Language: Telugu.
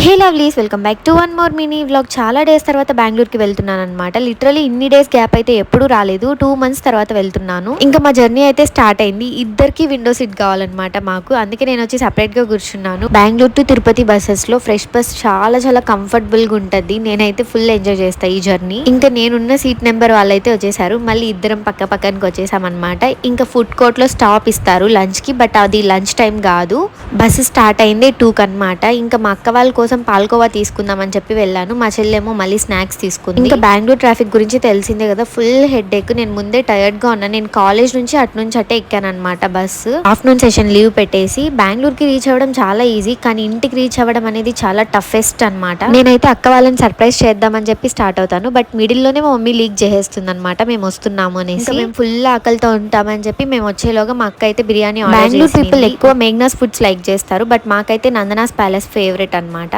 Hey lovelies, welcome back to one more mini vlog. చాలా డేస్ తర్వాత బెంగళూరుకి వెళ్తున్నాను అనమాట. లిటరలీ ఇన్ని డేస్ గ్యాప్ అయితే ఎప్పుడూ రాలేదు. 2 months తర్వాత వెళ్తున్నాను. ఇంకా మా జర్నీ అయితే స్టార్ట్ అయింది. ఇద్దరికి విండో సీట్ కావాలన్నమాట మాకు. అందుకే నేను వచ్చి సపరేట్ గా కూర్చున్నాను. బెంగళూరు టు తిరుపతి బస్సెస్ లో ఫ్రెష్ బస్ చాలా చాలా కంఫర్టబుల్ గా ఉంటది. నేనైతే ఫుల్ ఎంజాయ్ చేస్తా ఈ జర్నీ. ఇంకా నేనున్న సీట్ నెంబర్ వాళ్ళైతే వచ్చేసారు. మళ్ళీ ఇద్దరం పక్క పక్కనికి వచ్చేసామన్నమాట. ఇంకా ఫుడ్ కోర్ట్ లో స్టాప్ ఇస్తారు లంచ్ కి. బట్ అది లంచ్ టైం కాదు. బస్సు స్టార్ట్ అయింది 2కి అనమాట. ఇంకా మా అక్క వాళ్ళ కోసం పాల్కోవా తీసుకుందామని చెప్పి వెళ్ళాను. మా చెల్లెమో మళ్ళీ స్నాక్స్ తీసుకుంది. ఇంకా బెంగళూరు ట్రాఫిక్ గురించి తెలిసిందే కదా, ఫుల్ హెడ్ ఎక్. నేను ముందే టైర్డ్ గా ఉన్నాను. నేను కాలేజ్ నుంచి అటే ఎక్కాను అనమాట బస్సు. ఆఫ్టర్నూన్ సెషన్ లీవ్ పెట్టేసి బెంగళూరుకి రీచ్ అవ్వడం చాలా ఈజీ, కానీ ఇంటికి రీచ్ అవ్వడం అనేది చాలా టఫెస్ట్ అనమాట. నేనైతే అక్క వాళ్ళని సర్ప్రైజ్ చేద్దామని చెప్పి స్టార్ట్ అవుతాను. బట్ మిడిల్ లోనే మా మమ్మీ లీక్ చేసేస్తుంది అనమాట మేము వస్తున్నాము అనేసి. మేము ఫుల్ ఆకలితో ఉంటామని చెప్పి మేము వచ్చేలోగా మా అక్క అయితే బిర్యానీ ఆర్డర్ చేసింది. బెంగళూరు పీపుల్ ఎక్కువ మేఘ్నాస్ ఫుడ్స్ లైక్ చేస్తారు, బట్ మాకైతే నందనాస్ ప్యాలెస్ ఫేవరెట్ అనమాట.